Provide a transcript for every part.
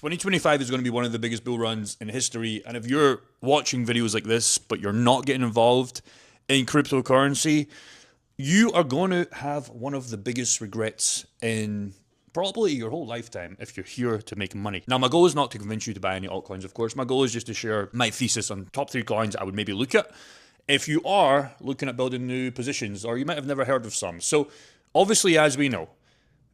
2025 is going to be one of the biggest bull runs in history. And if you're watching videos like this, but you're not getting involved in cryptocurrency, you are going to have one of the biggest regrets in probably your whole lifetime if you're here to make money. Now, my goal is not to convince you to buy any altcoins, of course. My goal is just to share my thesis on top 3 coins I would maybe look at if you are looking at building new positions, or you might have never heard of some. So obviously, as we know,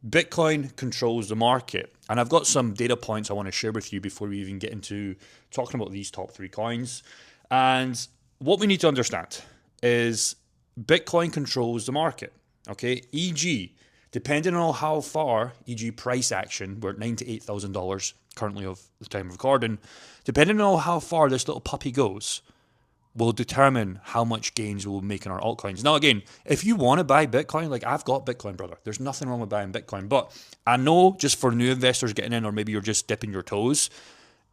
Bitcoin controls the market. And I've got some data points I want to share with you before we even get into talking about these top 3 coins. And what we need to understand is Bitcoin controls the market, okay? E.g., depending on how far, e.g. price action, we're at $98,000 to $8,000 currently of the time of recording, depending on how far this little puppy goes, will determine how much gains we'll make in our altcoins. Now, again, if you want to buy Bitcoin, like I've got Bitcoin, brother. There's nothing wrong with buying Bitcoin. But I know just for new investors getting in, or maybe you're just dipping your toes,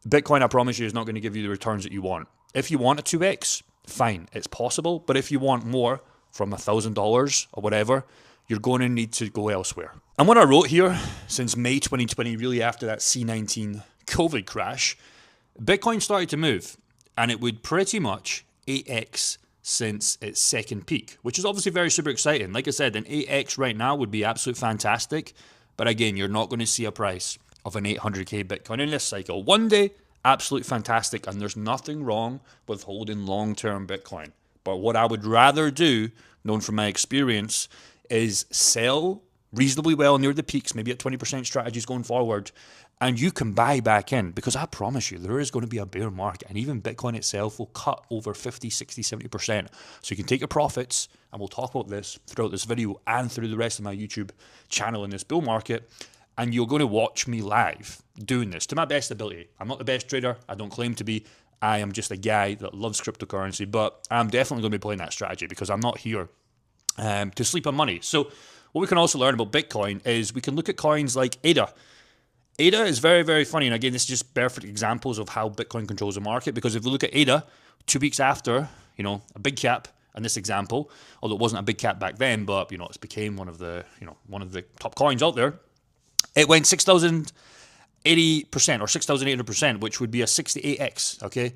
Bitcoin, I promise you, is not going to give you the returns that you want. If you want a 2x, fine, it's possible. But if you want more from $1,000 or whatever, you're going to need to go elsewhere. And what I wrote here, since May 2020, really after that C19 COVID crash, Bitcoin started to move. And it would pretty much 8x since its second peak, which is obviously very super exciting. Like I said, an 8x right now would be absolutely fantastic. But again, you're not going to see a price of an 800k Bitcoin in this cycle. One day, absolutely fantastic. And there's nothing wrong with holding long-term Bitcoin. But what I would rather do, known from my experience, is sell reasonably well near the peaks, maybe at 20% strategies going forward, and you can buy back in, because I promise you there is going to be a bear market, and even Bitcoin itself will cut over 50, 60, 70%. So you can take your profits, and we'll talk about this throughout this video and through the rest of my YouTube channel in this bull market, and you're going to watch me live doing this to my best ability. I'm not the best trader. I don't claim to be. I am just a guy that loves cryptocurrency, but I'm definitely going to be playing that strategy because I'm not here to sleep on money. So what we can also learn about Bitcoin is we can look at coins like ADA. ADA is very, very funny. And again, this is just perfect examples of how Bitcoin controls the market. Because if we look at ADA, 2 weeks after, a big cap in this example, although it wasn't a big cap back then, but, it's became one of the top coins out there. It went 6,080% or 6,800%, which would be a 68x, okay?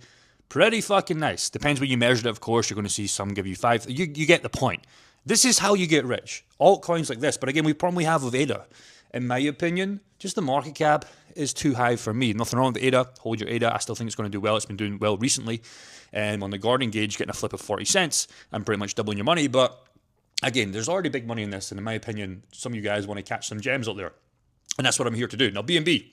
Pretty fucking nice. Depends when you measured it, of course. You're going to see some give you 5. You get the point. This is how you get rich. Altcoins like this. But again, we problem we have with ADA, in my opinion, just the market cap is too high for me. Nothing wrong with ADA. Hold your ADA. I still think it's going to do well. It's been doing well recently. On the Guardian gauge, getting a flip of 40 cents and pretty much doubling your money. But again, there's already big money in this. And in my opinion, some of you guys want to catch some gems out there. And that's what I'm here to do. Now, BNB.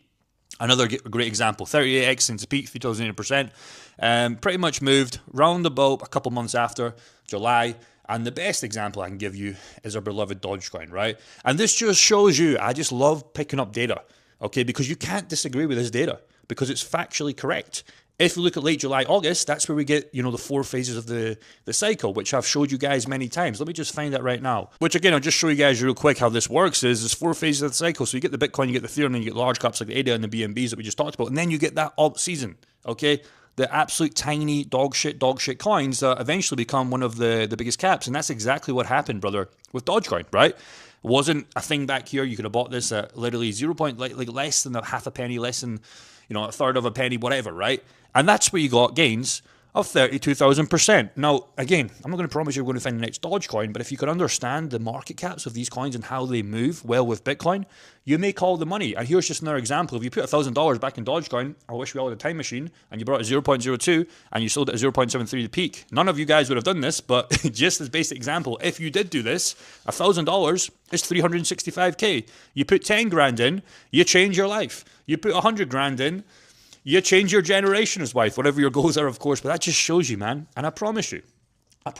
Another great example, 38x since the peak, 3,800%. Pretty much moved round about a couple months after July. And the best example I can give you is our beloved Dogecoin, right? And this just shows you, I just love picking up data, okay? Because you can't disagree with this data because it's factually correct. If we look at late July, August, that's where we get, the 4 phases of the cycle, which I've showed you guys many times. Let me just find that right now. Which again, I'll just show you guys real quick how this works is there's 4 phases of the cycle. So you get the Bitcoin, you get the Ethereum, and you get large caps like the ADA and the BNBs that we just talked about. And then you get that alt season, okay? The absolute tiny dog shit coins that eventually become one of the biggest caps. And that's exactly what happened, brother, with Dogecoin, right? It wasn't a thing back here. You could have bought this at literally 0. Like less than a half a penny, less than, a third of a penny, whatever, right? And that's where you got gains of 32,000%. Now, again, I'm not going to promise you're going to find the next Dogecoin, but if you can understand the market caps of these coins and how they move well with Bitcoin, you make all the money. And here's just another example. If you put $1,000 back in Dogecoin, I wish we all had a time machine, and you brought it 0.02 and you sold it at 0.73 the peak. None of you guys would have done this, but just as basic example, if you did do this, $1,000 is 365k. You put 10 grand in, you change your life. You put 100 grand in, you change your generation as wife, whatever your goals are, of course, but that just shows you, man. And I promise you, you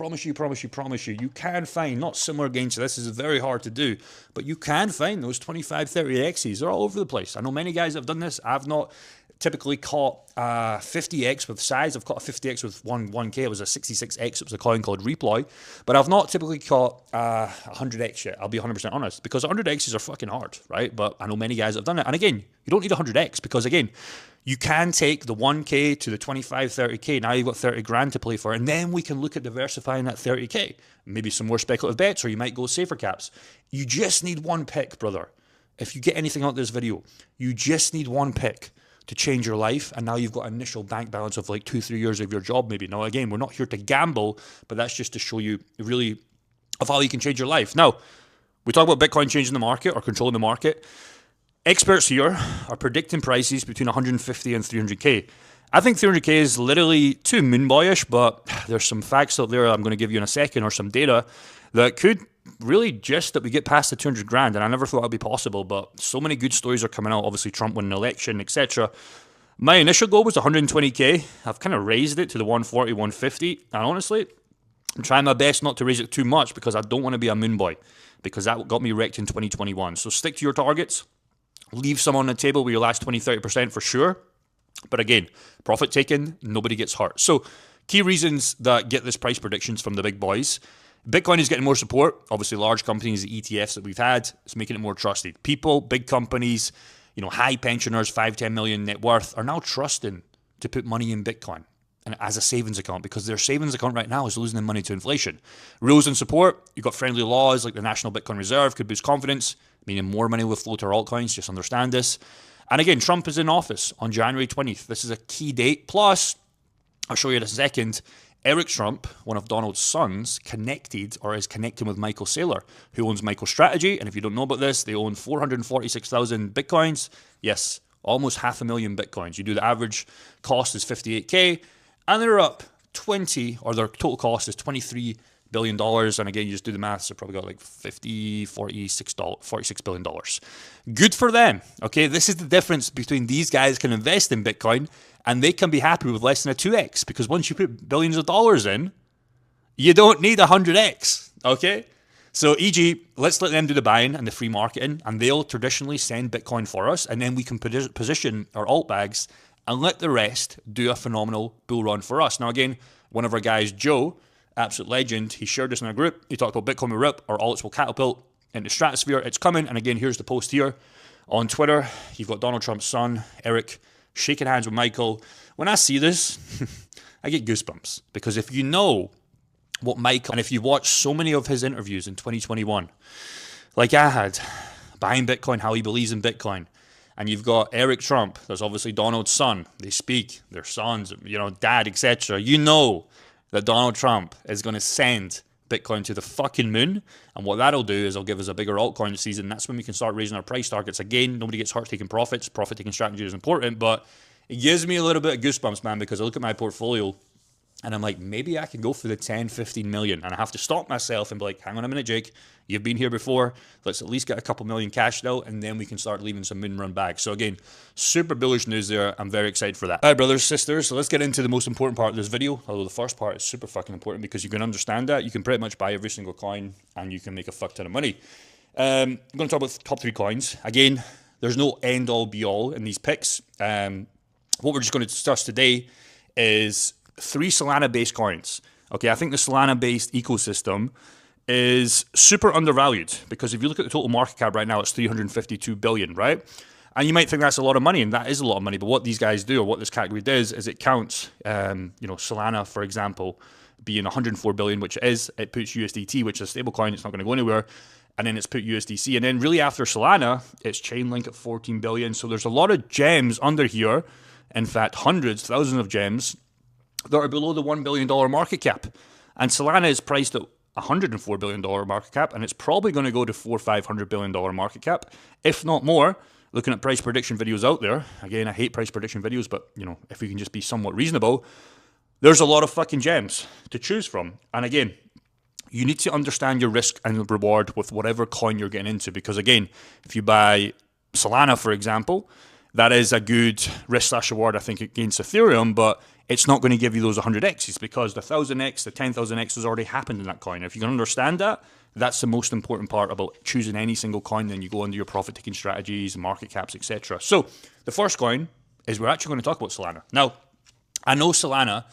can find, not similar gains to this is very hard to do, but you can find those 25, 30x's. They're all over the place. I know many guys have done this. I've not typically caught 50x with size. I've caught a 50x with 1K. It was a 66x. It was a coin called Reploy. But I've not typically caught 100x yet. I'll be 100% honest. Because 100x's are fucking hard, right? But I know many guys have done it. And again, you don't need 100x because, again, you can take the 1K to the 25, 30K. Now you've got 30 grand to play for. And then we can look at diversifying that 30K. Maybe some more speculative bets, or you might go safer caps. You just need one pick, brother. If you get anything out of this video, you just need one pick to change your life, and now you've got an initial bank balance of like 2-3 years of your job maybe. Now again, we're not here to gamble, but that's just to show you really of how you can change your life. Now, we talk about Bitcoin changing the market or controlling the market. Experts here are predicting prices between 150 and 300k. I think 300k is literally too moon boyish, but there's some facts out there I'm going to give you in a second, or some data that could really just that we get past the 200 grand, and I never thought it would be possible, but so many good stories are coming out. Obviously, Trump winning the election, etc. My initial goal was 120k. I've kind of raised it to the 140, 150, and honestly, I'm trying my best not to raise it too much because I don't want to be a moon boy, because that got me wrecked in 2021. So stick to your targets. Leave some on the table with your last 20, 30% for sure. But again, profit taken, nobody gets hurt. So key reasons that get this price predictions from the big boys. Bitcoin is getting more support. Obviously, large companies, the ETFs that we've had, it's making it more trusted. People, big companies, high pensioners, 5-10 million net worth, are now trusting to put money in Bitcoin and as a savings account, because their savings account right now is losing their money to inflation. Rules and support. You've got friendly laws like the National Bitcoin Reserve could boost confidence, meaning more money will flow to altcoins. Just understand this. And again, Trump is in office on January 20th. This is a key date. Plus, I'll show you in a second, Eric Trump, one of Donald's sons, is connecting with Michael Saylor, who owns MicroStrategy. And if you don't know about this, they own 446,000 Bitcoins. Yes, almost 500,000 Bitcoins. You do the average cost is 58k, and they're up 20, or their total cost is $23 billion. And again, you just do the maths, they've probably got like $46 billion. Good for them. Okay, this is the difference between these guys can invest in Bitcoin and they can be happy with less than a 2x, because once you put billions of dollars in, you don't need 100x. Okay, so e.g., let's let them do the buying and the free marketing, and they'll traditionally send Bitcoin for us, and then we can position our alt bags and let the rest do a phenomenal bull run for us. Now again, one of our guys, Joe, absolute legend, he shared this in our group. He talked about Bitcoin will rip, our alts will catapult into stratosphere. It's coming. And again, here's the post here on Twitter. You've got Donald Trump's son, Eric, shaking hands with Michael. When I see this, I get goosebumps, because if you know what Michael, and if you watch so many of his interviews in 2021, like I had, buying Bitcoin, how he believes in Bitcoin, and you've got Eric Trump, there's obviously Donald's son, they speak, their sons, dad, etc. You know that Donald Trump is going to send Bitcoin to the fucking moon. And what that'll do is it'll give us a bigger altcoin season. That's when we can start raising our price targets. Again, nobody gets hurt taking profits. Profit-taking strategy is important, but it gives me a little bit of goosebumps, man, because I look at my portfolio and I'm like, maybe I can go for the 10, 15 million. And I have to stop myself and be like, hang on a minute, Jake. You've been here before. Let's at least get a couple million cashed out, and then we can start leaving some moon run back. So again, super bullish news there. I'm very excited for that. All right, brothers, sisters. So let's get into the most important part of this video. Although the first part is super fucking important, because you can understand that. You can pretty much buy every single coin and you can make a fuck ton of money. I'm going to talk about the top 3 coins. Again, there's no end all be all in these picks. What we're just going to discuss today is 3 Solana-based coins. Okay, I think the Solana-based ecosystem is super undervalued, because if you look at the total market cap right now, it's 352 billion, right? And you might think that's a lot of money, and that is a lot of money. But what these guys do, or what this category does, is it counts, Solana, for example, being 104 billion, which it puts USDT, which is a stable coin, it's not going to go anywhere. And then it's put USDC. And then really after Solana, it's Chainlink at 14 billion. So there's a lot of gems under here. In fact, hundreds, thousands of gems that are below the $1 billion market cap. And Solana is priced at $104 billion market cap, and it's probably going to go to $400-500 billion market cap, if not more. Looking at price prediction videos out there, again, I hate price prediction videos, but if we can just be somewhat reasonable, there's a lot of fucking gems to choose from. And again, you need to understand your risk and reward with whatever coin you're getting into, because again, if you buy Solana, for example, that is a good risk/reward, I think, against Ethereum, but it's not going to give you those 100x's, because the 1000x, the 10,000x has already happened in that coin. If you can understand that, that's the most important part about choosing any single coin. Then you go into your profit-taking strategies, market caps, etc. So the first coin is, we're actually going to talk about Solana. Now, I know Solana,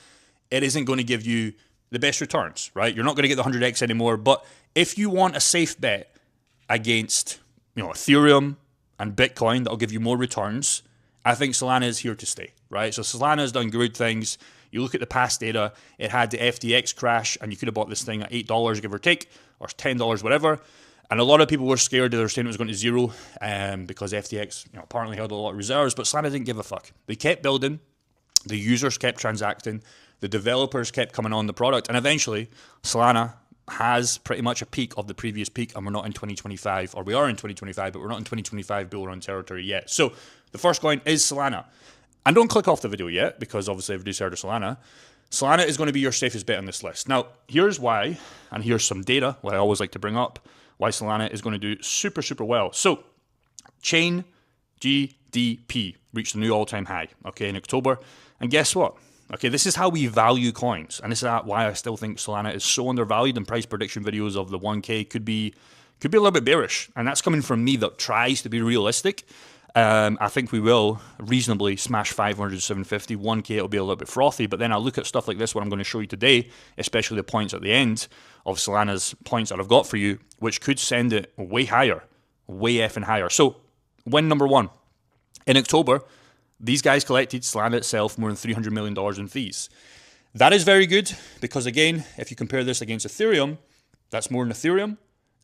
it isn't going to give you the best returns, right? You're not going to get the 100x anymore, but if you want a safe bet against, Ethereum and Bitcoin that'll give you more returns, I think Solana is here to stay, right? So Solana has done good things. You look at the past data, it had the FTX crash, and you could have bought this thing at $8, give or take, or $10, whatever. And a lot of people were scared. They were saying it was going to zero because FTX apparently held a lot of reserves, but Solana didn't give a fuck. They kept building. The users kept transacting. The developers kept coming on the product. And eventually, Solana has pretty much a peak of the previous peak, and we're not in 2025, or we are in 2025, but we're not in 2025 bull run territory yet. So the first coin is Solana. And don't click off the video yet, because obviously everybody's heard of Solana. Solana is going to be your safest bet on this list. Now, here's why, and here's some data, what I always like to bring up, why Solana is going to do super, super well. So, chain GDP reached a new all-time high, okay, in October. And guess what? Okay, this is how we value coins. And this is why I still think Solana is so undervalued, and price prediction videos of the 1K could be a little bit bearish. And that's coming from me that tries to be realistic. I think we will reasonably smash 500, 750, 1K, it'll be a little bit frothy, but then I look at stuff like this, what I'm going to show you today, especially the points at the end of Solana's points that I've got for you, which could send it way higher, way effing higher. So, win number one. In October, these guys collected, Solana itself, more than $300 million in fees. That is very good, because again, if you compare this against Ethereum, that's more than Ethereum,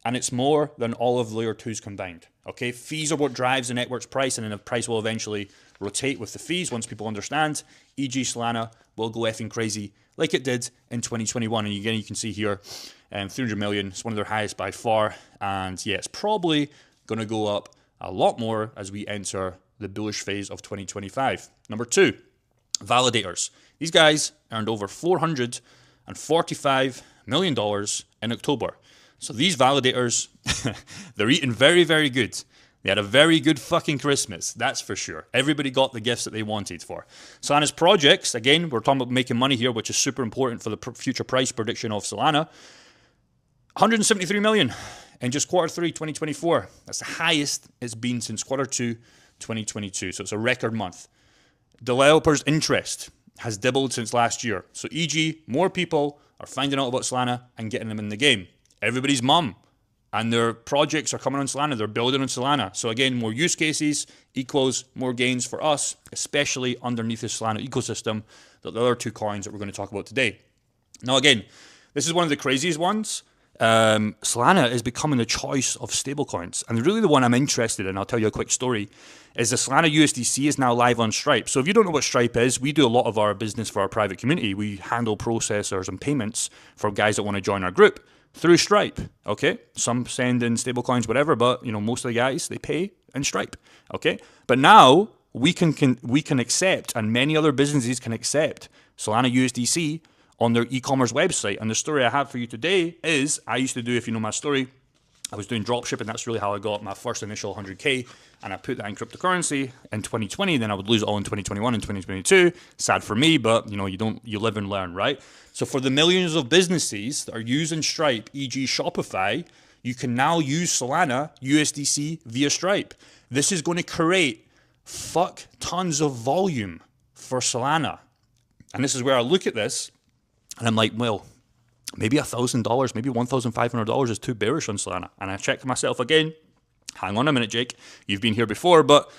and it's more than all of layer 2s combined. Okay, fees are what drives the network's price, and then the price will eventually rotate with the fees once people understand. E.g. Solana will go effing crazy like it did in 2021. And again, you can see here, 300 million, it's one of their highest by far. And yeah, it's probably going to go up a lot more as we enter the bullish phase of 2025. Number two, validators. These guys earned over $445 million in October. So these validators, they're eating very, very good. They had a very good fucking Christmas, that's for sure. Everybody got the gifts that they wanted for. Solana's projects, again, we're talking about making money here, which is super important for the future price prediction of Solana. 173 million in just quarter 3, 2024. That's the highest it's been since quarter 2, 2022. So it's a record month. Developers' interest has doubled since last year. So e.g., more people are finding out about Solana and getting them in the game. Everybody's mum and their projects are coming on Solana. They're building on Solana. So again, more use cases equals more gains for us, especially underneath the Solana ecosystem, the other two coins that we're going to talk about today. Now again, this is one of the craziest ones. Solana is becoming the choice of stablecoins. And really the one I'm interested in, I'll tell you a quick story, is the Solana USDC is now live on Stripe. So if you don't know what Stripe is, we do a lot of our business for our private community. We handle processors and payments for guys that want to join our group through Stripe, okay? Some send in stablecoins, whatever, but most of the guys, they pay in Stripe, okay? But now we can accept, and many other businesses can accept Solana USDC on their e-commerce website. And the story I have for you today is, I used to do, if you know my story, I was doing dropshipping. That's really how I got my first initial 100K, and I put that in cryptocurrency in 2020. Then I would lose it all in 2021 and 2022. Sad for me, but you live and learn, right? So for the millions of businesses that are using Stripe, e.g. Shopify, you can now use Solana USDC via Stripe. This is going to create tons of volume for Solana. And this is where I look at this and I'm like, well, maybe $1,000, maybe $1,500 is too bearish on Solana. And I check myself again. Hang on a minute, Jake. You've been here before, but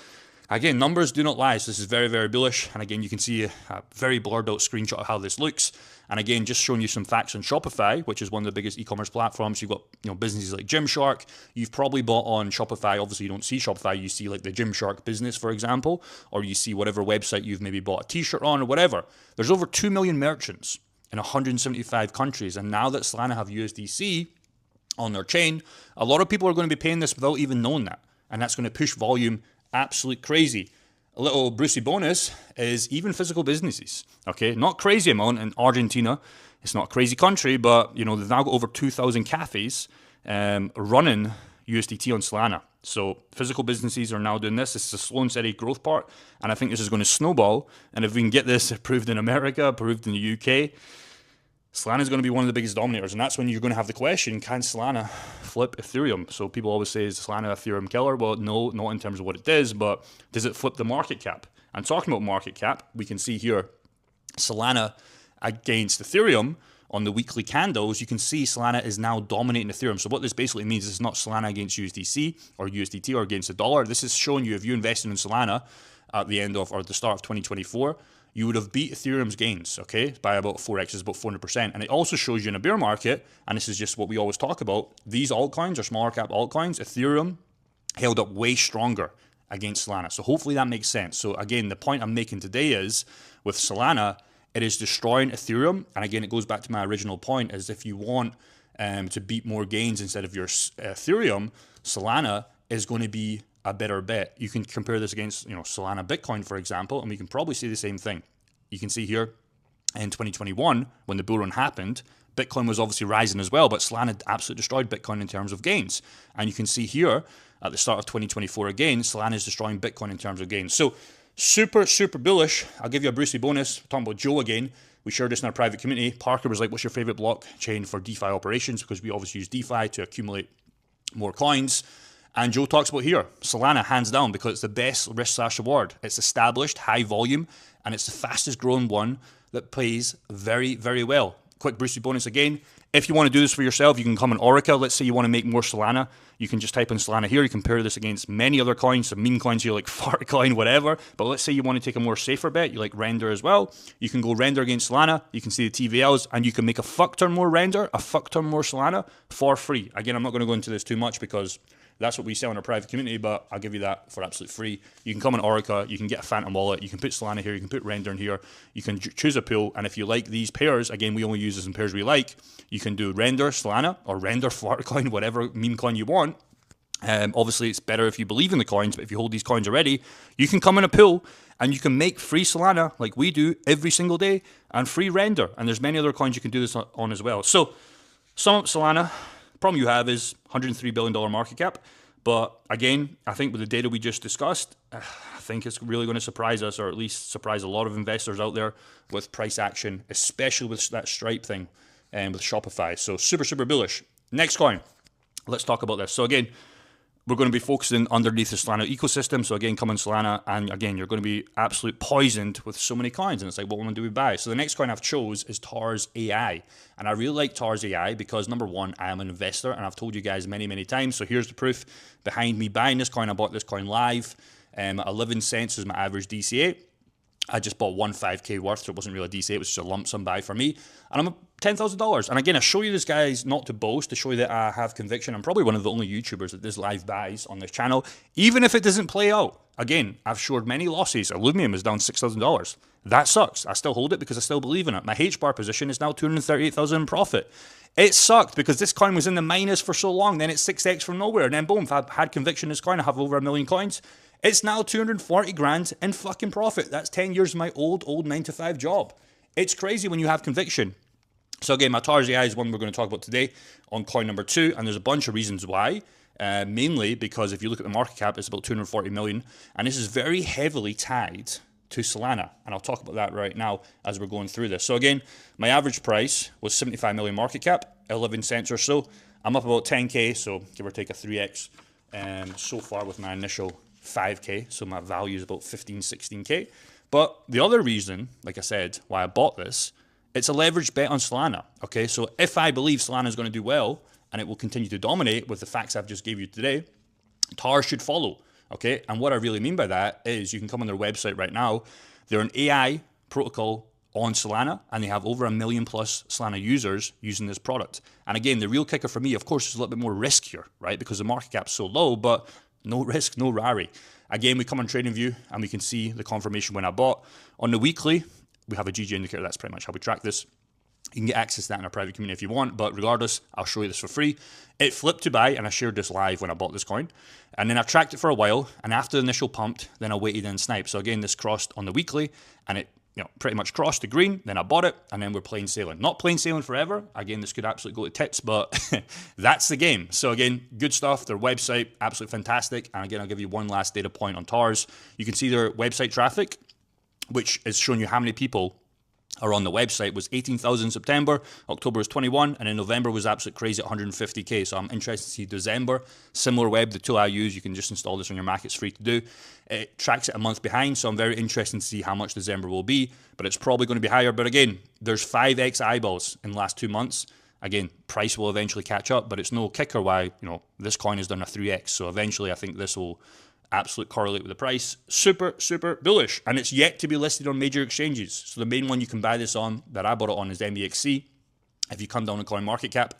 again, numbers do not lie. So this is very, very bullish. And again, you can see a very blurred out screenshot of how this looks. And again, just showing you some facts on Shopify, which is one of the biggest e-commerce platforms. You've got businesses like Gymshark. You've probably bought on Shopify. Obviously, you don't see Shopify. You see like the Gymshark business, for example, or you see whatever website you've maybe bought a t-shirt on or whatever. There's over 2 million merchants in 175 countries. And now that Solana have USDC on their chain, a lot of people are going to be paying this without even knowing that. And that's going to push volume absolute crazy. A little Brucey bonus is even physical businesses, okay? Not crazy amount in Argentina. It's not a crazy country, but they've now got over 2,000 cafes running USDT on Solana. So physical businesses are now doing this. This is a slow and steady growth part, and I think this is going to snowball. And if we can get this approved in America, approved in the UK, Solana is going to be one of the biggest dominators, and that's when you're going to have the question, can Solana flip Ethereum? So people always say, is Solana Ethereum killer? Well, no, not in terms of what it does, but does it flip the market cap? And talking about market cap, we can see here Solana against Ethereum on the weekly candles. You can see Solana is now dominating Ethereum. So what this basically means is it's not Solana against USDC or USDT or against the dollar. This is showing you if you invested in Solana at the end of or the start of 2024, you would have beat Ethereum's gains, okay, by about 4x, is about 400%. And it also shows you in a bear market, and this is just what we always talk about, these altcoins are smaller cap altcoins. Ethereum held up way stronger against Solana. So hopefully that makes sense. So again, the point I'm making today is with Solana, it is destroying Ethereum. And again, it goes back to my original point, is if you want to beat more gains instead of your Ethereum, Solana is going to be a better bet. You can compare this against, Solana Bitcoin, for example, and we can probably see the same thing. You can see here in 2021, when the bull run happened, Bitcoin was obviously rising as well, but Solana absolutely destroyed Bitcoin in terms of gains. And you can see here at the start of 2024 again, Solana is destroying Bitcoin in terms of gains. So super, super bullish. I'll give you a Brucey bonus. We're talking about Joe again. We shared this in our private community. Parker was like, what's your favorite blockchain for DeFi operations? Because we obviously use DeFi to accumulate more coins. And Joe talks about here, Solana, hands down, because it's the best risk/reward. It's established, high volume, and it's the fastest growing one that pays very, very well. Quick Brucey bonus again. If you want to do this for yourself, you can come on Orica. Let's say you want to make more Solana. You can just type in Solana here. You compare this against many other coins, some meme coins here like Fartcoin, whatever. But let's say you want to take a more safer bet. You like Render as well. You can go Render against Solana. You can see the TVLs, and you can make a fuck ton more Render, a fuck ton more Solana for free. Again, I'm not going to go into this too much because that's what we sell in our private community, but I'll give you that for absolutely free. You can come on Orica, you can get a Phantom wallet, you can put Solana here, you can put Render in here, you can choose a pool, and if you like these pairs, again, we only use this in pairs we like, you can do Render Solana or Render Fartcoin, whatever meme coin you want. Obviously, it's better if you believe in the coins, but if you hold these coins already, you can come in a pool and you can make free Solana like we do every single day and free Render. And there's many other coins you can do this on as well. So, sum up Solana. Problem you have is $103 billion market cap. But again, I think with the data we just discussed, I think it's really going to surprise us, or at least surprise a lot of investors out there with price action, especially with that Stripe thing and with Shopify. So super, super bullish. Next coin. Let's talk about this. So again, we're going to be focusing underneath the Solana ecosystem. So again, come on Solana, and again, you're going to be absolute poisoned with so many coins. And it's like, what one do we buy? So the next coin I've chose is TARS AI. And I really like TARS AI because, number one, I am an investor, and I've told you guys many, many times. So here's the proof behind me buying this coin. I bought this coin live. 11 cents is my average DCA. I just bought 5K worth, so it wasn't really a DCA, it was just a lump sum buy for me. And I'm $10,000. And again, I show you this, guys, not to boast, to show you that I have conviction. I'm probably one of the only YouTubers that does live buys on this channel, even if it doesn't play out. Again, I've showed many losses. Illumium is down $6,000. That sucks. I still hold it because I still believe in it. My H-bar position is now $238,000 in profit. It sucked because this coin was in the minus for so long. Then it's 6x from nowhere. And then boom, if I had conviction in this coin, I have over 1 million coins. It's now 240 grand in fucking profit. That's 10 years of my old 9-to-5 job. It's crazy when you have conviction. So again, my TARS AI is one we're going to talk about today on coin number 2. And there's a bunch of reasons why. Mainly because if you look at the market cap, it's about 240 million. And this is very heavily tied to Solana. And I'll talk about that right now as we're going through this. So again, my average price was 75 million market cap, 11 cents or so. I'm up about 10K, so give or take a 3x so far with my initial 5K. So my value is about 15, 16K. But the other reason, like I said, why I bought this, it's a leveraged bet on Solana. Okay, so if I believe Solana is going to do well and it will continue to dominate with the facts I've just gave you today, TARS should follow. Okay, and what I really mean by that is you can come on their website right now. They're an AI protocol on Solana, and they have over 1 million plus Solana users using this product. And again, the real kicker for me, of course, is a little bit more riskier, right? Because the market cap's so low, but no risk, no rari. Again, we come on TradingView and we can see the confirmation when I bought. On the weekly, we have a GG indicator. That's pretty much how we track this. You can get access to that in our private community if you want, but regardless, I'll show you this for free. It flipped to buy, and I shared this live when I bought this coin. And then I tracked it for a while, and after the initial pumped, then I waited and sniped. So again, this crossed on the weekly, and it pretty much crossed the green. Then I bought it, and then we're plain sailing. Not plain sailing forever. Again, this could absolutely go to tips, but that's the game. So again, good stuff. Their website, absolutely fantastic. And again, I'll give you one last data point on TARS. You can see their website traffic, which is showing you how many people are on the website. Was 18,000 in September, October was 21, and in November was absolutely crazy at 150K. So I'm interested to see December. Similar web, the tool I use, you can just install this on your Mac, it's free to do. It tracks it a month behind, so I'm very interested to see how much December will be, but it's probably going to be higher. But again, there's 5x eyeballs in the last 2 months. Again, price will eventually catch up, but it's no kicker why, this coin has done a 3x. So eventually I think this will absolute correlate with the price. Super, super bullish. And it's yet to be listed on major exchanges. So the main one you can buy this on, that I bought it on, is MEXC. If you come down to CoinMarketCap,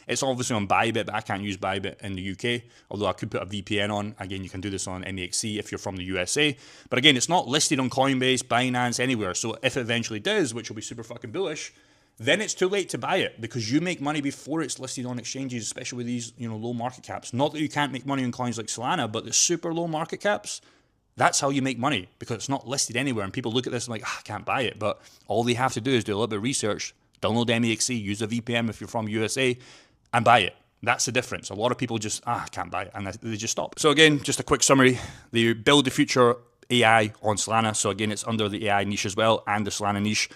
it's obviously on Bybit, but I can't use Bybit in the UK, although I could put a VPN on. Again, you can do this on MEXC if you're from the USA. But again, it's not listed on Coinbase, Binance, anywhere. So if it eventually does, which will be super fucking bullish, then it's too late to buy it, because you make money before it's listed on exchanges, especially with these, low market caps. Not that you can't make money on coins like Solana, but the super low market caps, that's how you make money, because it's not listed anywhere. And people look at this and like, I can't buy it. But all they have to do is do a little bit of research, download MEXC, use a VPN if you're from USA, and buy it. That's the difference. A lot of people just, I can't buy it, and they just stop. So again, just a quick summary. They build the future AI on Solana. So again, it's under the AI niche as well, and the Solana niche,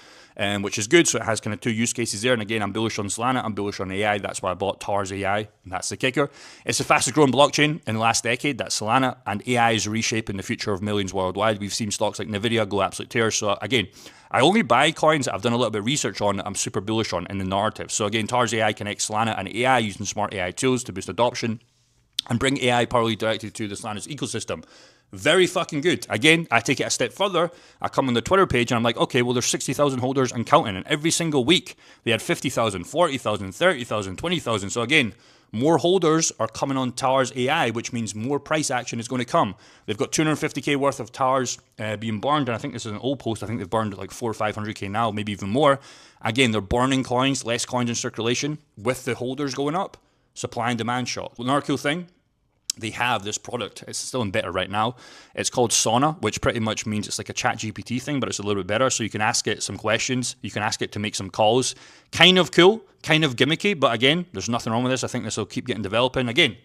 which is good. So it has kind of two use cases there. And again, I'm bullish on Solana, I'm bullish on AI. That's why I bought TARS AI, and that's the kicker. It's the fastest growing blockchain in the last decade, that's Solana, and AI is reshaping the future of millions worldwide. We've seen stocks like Nvidia go absolute tears. So again, I only buy coins that I've done a little bit of research on that I'm super bullish on in the narrative. So again, TARS AI connects Solana and AI using smart AI tools to boost adoption and bring AI powerfully directly to the Solana's ecosystem. Very fucking good. Again, I take it a step further. I come on the Twitter page and I'm like, okay, well, there's 60,000 holders and counting. And every single week, they had 50,000, 40,000, 30,000, 20,000. So again, more holders are coming on TARS AI, which means more price action is going to come. They've got 250K worth of TARS being burned. And I think this is an old post. I think they've burned like 400 or 500K now, maybe even more. Again, they're burning coins, less coins in circulation with the holders going up. Supply and demand shock. Another cool thing, they have this product, it's still in beta right now, it's called Sona, which pretty much means it's like a chat GPT thing, but it's a little bit better. So you can ask it some questions, you can ask it to make some calls. Kind of cool, kind of gimmicky, but again, there's nothing wrong with this. I think this will keep getting developing. Again,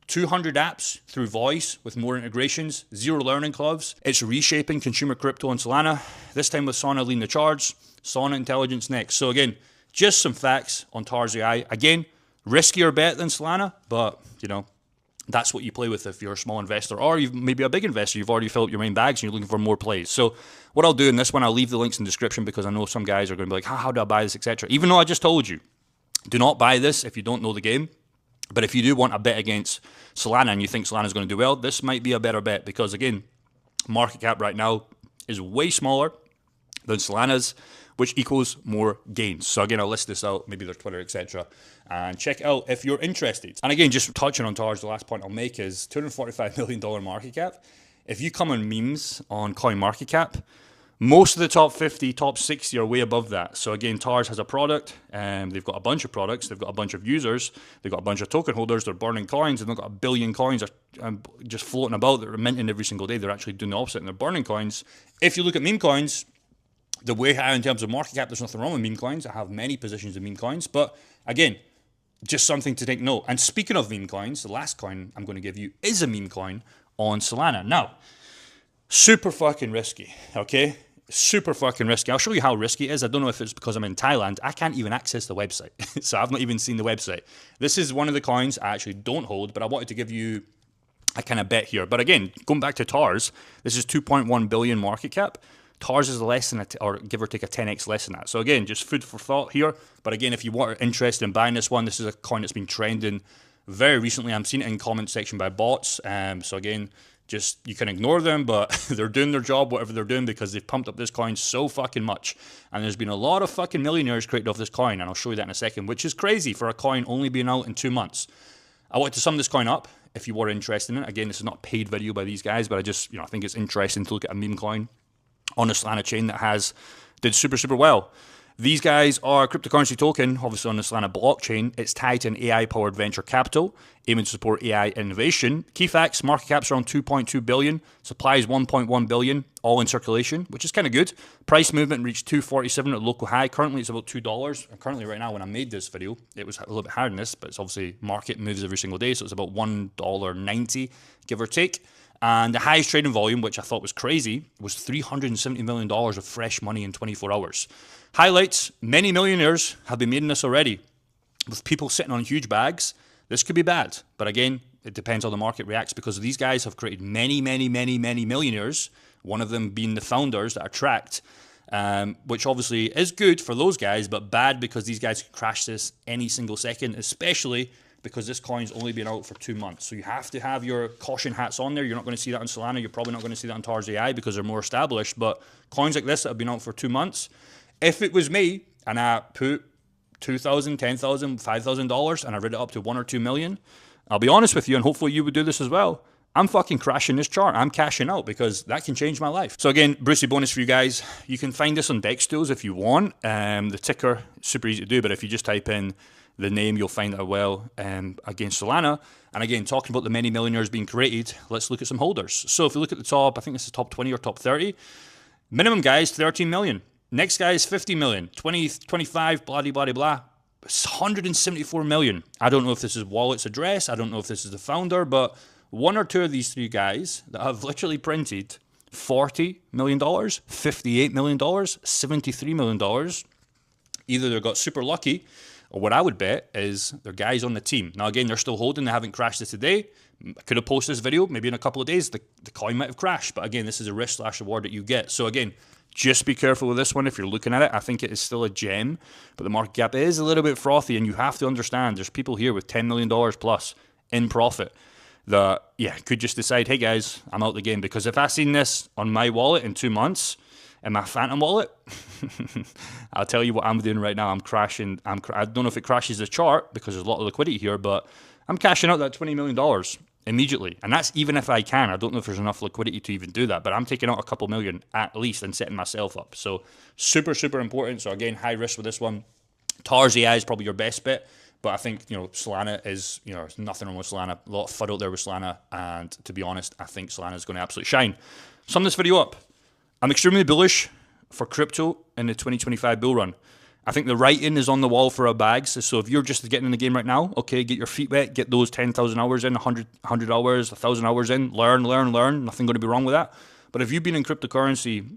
200 apps through voice with more integrations, zero learning curves. It's reshaping consumer crypto on Solana, this time with Sona leading the charge, Sona Intelligence next. So again, just some facts on TARS AI. Again, riskier bet than Solana, but that's what you play with if you're a small investor, or you've maybe a big investor. You've already filled up your main bags and you're looking for more plays. So what I'll do in this one, I'll leave the links in the description, because I know some guys are going to be like, how do I buy this, etc. Even though I just told you, do not buy this if you don't know the game. But if you do want a bet against Solana and you think Solana is going to do well, this might be a better bet, because again, market cap right now is way smaller than Solana's, which equals more gains. So again, I'll list this out, maybe their Twitter, etc. And check it out if you're interested. And again, just touching on TARS, the last point I'll make is $245 million market cap. If you come on memes on CoinMarketCap, most of the top 50, top 60 are way above that. So again, TARS has a product, and they've got a bunch of products, they've got a bunch of users, they've got a bunch of token holders, they're burning coins, and they've got 1 billion coins just floating about that are minting every single day. They're actually doing the opposite, and they're burning coins. If you look at meme coins, the way high in terms of market cap, there's nothing wrong with meme coins. I have many positions in meme coins, but again, just something to take note. And speaking of meme coins, the last coin I'm going to give you is a meme coin on Solana. Now, super fucking risky, okay? Super fucking risky. I'll show you how risky it is. I don't know if it's because I'm in Thailand. I can't even access the website. So I've not even seen the website. This is one of the coins I actually don't hold, but I wanted to give you a kind of bet here. But again, going back to TARS, this is 2.1 billion market cap. TARS is less than, or give or take a 10x less than that. So again, just food for thought here. But again, if you are interested in buying this one, this is a coin that's been trending very recently. I'm seeing it in comment section by bots. So again, just you can ignore them, but they're doing their job, whatever they're doing, because they've pumped up this coin so fucking much. And there's been a lot of fucking millionaires created off this coin, and I'll show you that in a second, which is crazy for a coin only being out in 2 months. I want to sum this coin up if you were interested in it. Again, this is not a paid video by these guys, but I just, I think it's interesting to look at a meme coin on a Solana chain that did super, super well. These guys are a cryptocurrency token, obviously on the Solana blockchain. It's tied to an AI-powered venture capital, aiming to support AI innovation. Key facts, market cap's around 2.2 billion, supply is 1.1 billion, all in circulation, which is kind of good. Price movement reached 247 at the local high. Currently, it's about $2. And currently, right now, when I made this video, it was a little bit higher than this, but it's obviously market moves every single day, so it's about $1.90, give or take. And the highest trading volume, which I thought was crazy, was $370 million of fresh money in 24 hours. Highlights, many millionaires have been made in this already. With people sitting on huge bags, this could be bad. But again, it depends how the market reacts, because these guys have created many, many, many, many millionaires, one of them being the founders that are tracked, which obviously is good for those guys, but bad because these guys could crash this any single second, especially because this coin's only been out for 2 months. So you have to have your caution hats on there. You're not going to see that on Solana. You're probably not going to see that on TARS AI because they're more established. But coins like this that have been out for 2 months, if it was me and I put $2,000, $10,000, $5,000 and I read it up to 1 or 2 million, I'll be honest with you, and hopefully you would do this as well, I'm fucking crashing this chart. I'm cashing out because that can change my life. So again, Brucey bonus for you guys. You can find this on Dex Tools if you want. The ticker, super easy to do, but if you just type in the name, you'll find it well against Solana. And again, talking about the many millionaires being created, let's look at some holders. So if you look at the top, I think this is top 20 or top 30. Minimum guy is 13 million. Next guy is 50 million. 20, 25, blah, blah, blah, blah. It's 174 million. I don't know if this is wallet's address. I don't know if this is the founder, but one or two of these three guys that have literally printed $40 million, $58 million, $73 million, either they got super lucky, or what I would bet is they're guys on the team. Now, again, they're still holding. They haven't crashed it today. I could have posted this video. Maybe in a couple of days, the coin might have crashed. But again, this is a risk/reward that you get. So again, just be careful with this one if you're looking at it. I think it is still a gem, but the market cap is a little bit frothy, and you have to understand there's people here with $10 million plus in profit that, yeah, could just decide, hey guys, I'm out the game. Because if I seen this on my wallet in 2 months, in my Phantom wallet, I'll tell you what I'm doing right now. I'm crashing. I don't know if it crashes the chart because there's a lot of liquidity here, but I'm cashing out that $20 million immediately. And that's even if I can. I don't know if there's enough liquidity to even do that, but I'm taking out a couple million at least and setting myself up. So super, super important. So again, high risk with this one. TARS AI is probably your best bet. But I think, Solana is, there's nothing wrong with Solana. A lot of FUD out there with Solana. And to be honest, I think Solana is going to absolutely shine. Sum this video up. I'm extremely bullish for crypto in the 2025 bull run. I think the writing is on the wall for our bags. So if you're just getting in the game right now, okay, get your feet wet, get those 10,000 hours in, 100 hours, 1,000 hours in, learn. Nothing going to be wrong with that. But if you've been in cryptocurrency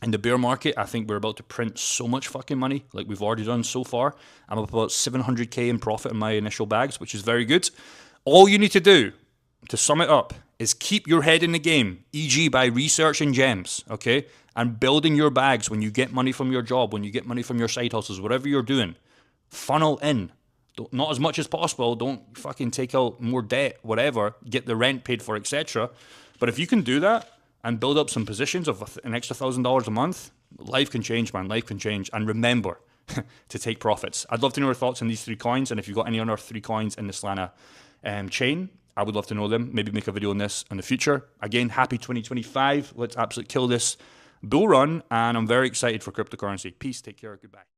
in the bear market, I think we're about to print so much fucking money like we've already done so far. I'm up about 700K in profit in my initial bags, which is very good. All you need to do, to sum it up, is keep your head in the game, e.g. by researching gems, okay? And building your bags when you get money from your job, when you get money from your side hustles, whatever you're doing. Funnel in. Not as much as possible. Don't fucking take out more debt, whatever. Get the rent paid for, etc. But if you can do that and build up some positions of an extra $1,000 a month, life can change, man. Life can change. And remember to take profits. I'd love to know your thoughts on these 3 coins. And if you've got any other 3 coins in the Solana chain, I would love to know them. Maybe make a video on this in the future. Again, happy 2025. Let's absolutely kill this bull run. And I'm very excited for cryptocurrency. Peace. Take care. Goodbye.